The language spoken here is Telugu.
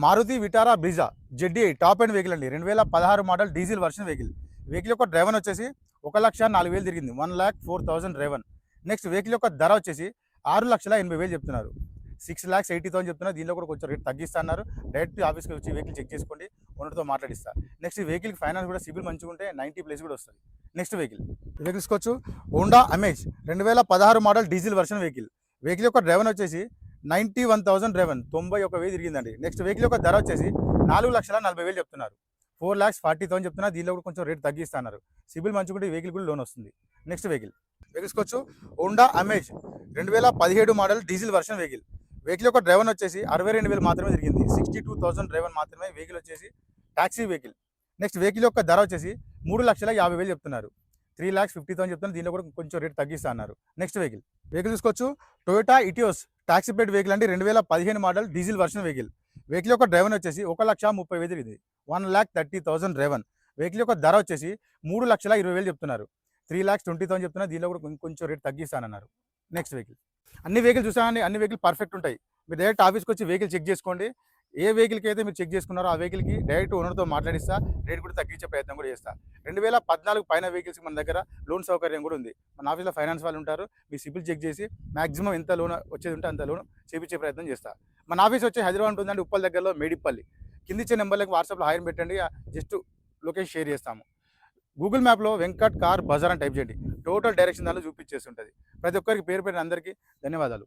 Maruti Vitara Brezza ZDi top and vehicle అండి. 2016 model diesel version vehicle. Vehicle యొక్క డ్రైవన్ వచ్చేసి 1,04,000 తిరిగింది. 1,04,000 డ్రైవన్. నెక్స్ట్ వెహికల్ యొక్క ధర వచ్చేసి 6,80,000 చెప్తున్నారు. 6,80,000 చెప్తున్నారు. దీనిలో కూడా కొంచెం రేట్ తగ్గిస్తా అన్నారు. డైరెక్ట్ ఆఫీస్కి వచ్చి వెహికల్ చెక్ చేసుకోండి, ఓనర్తో మాట్లాడిస్తా. నెక్స్ట్ వెహికల్కి ఫైనాన్స్ కూడా సిబిల్ మంచిగా ఉంటే 90+ కూడా వస్తుంది. నెక్స్ట్ వెహికల్ తీసుకోవచ్చు. Honda amaze 2016 model diesel version vehicle. Vehicle యొక్క డ్రైవన్ వచ్చేసి 91,000 డ్రైవన్, 91,000 తిరిగిందండి. నెక్స్ట్ వెహికల్ యొక్క ధర వచ్చేసి 4,40,000 చెప్తున్నారు. 4,40,000 చెప్తున్నారు. దీనిలో కూడా కొంచెం రేట్ తగ్గిస్తున్నారు. సిబిల్ మంచుకుంటే వెహికల్ కూడా లోన్ వస్తుంది. నెక్స్ట్ వెహికల్ తీసుకోవచ్చు. Honda amaze 2017 model diesel version vehicle. Vehicle యొక్క డ్రైవన్ వచ్చేసి 62,000 మాత్రమే తిరిగింది. 62,000 డ్రైవన్ మాత్రమే. వెహికల్ వచ్చేసి టాక్సీ వెహికల్. నెక్స్ట్ వెహికల్ యొక్క ధర వచ్చేసి 3,50,000 చెప్తున్నారు. 3,50,000 చెప్తున్నారు. దీనిలో కూడా కొంచెం రేట్ తగ్గిస్తా అన్నారు. నెక్స్ట్ వెహికల్ తీసుకోవచ్చు. Toyota Etios taxi paid vehicle అండి. 2015 model diesel version vehicle. Vehicle యొక్క డ్రైవన్ వచ్చేసి 1,30,000 తిరిగింది. 1,30,000 డ్రైవన్. వెహికల్ యొక్క ధర వచ్చేసి 3,20,000 చెప్తున్నారు. 3,20,000 చెప్తున్నారు. దీనిలో కూడా కొంచెం రేట్ తగ్గిస్తానన్నారు. నెక్స్ట్ వెహికల్ అన్ని వెహికల్ చూసానండి. అన్ని వెహికల్ పర్ఫెక్ట్ ఉంటాయి. మీరు డైరెక్ట్ ఆఫీస్కి వచ్చి వెహికల్ చెక్ చేసుకోండి. ఏ వెహికల్కి అయితే మీరు చెక్ చేసుకున్నారో ఆ వెహికల్కి డైరెక్ట్ ఓనర్తో మాట్లాడిస్తా. రేట్ కూడా తగ్గించే ప్రయత్నం కూడా చేస్తా. 2014 పైన వెహికల్స్కి మన దగ్గర లోన్ సౌకర్యం కూడా ఉంది. మన ఆఫీస్లో ఫైనాన్స్ వాళ్ళు ఉంటారు. మీ సిబిల్ చెక్ చేసి మాక్సిమం ఎంత లోన్ వచ్చేది ఉంటే అంత లోన్ చేపించే ప్రయత్నం చేస్తా. మన ఆఫీస్ వచ్చి హైదరాబాద్ ఉంటుందండి, ఉప్పల్ దగ్గరలో మేడిపల్లి. కిందిచ్చే నెంబర్లకు వాట్సాప్లో హాయర్ పెట్టండి, జస్ట్ లొకేషన్ షేర్ చేస్తాము. గూగుల్ మ్యాప్లో వెంకట్ కార్ బజార్ అని టైప్ చేయండి. టోటల్ డైరెక్షన్ దానిలో చూపించేసి ఉంటుంది. ప్రతి ఒక్కరికి పేరు పెట్టిన అందరికీ ధన్యవాదాలు.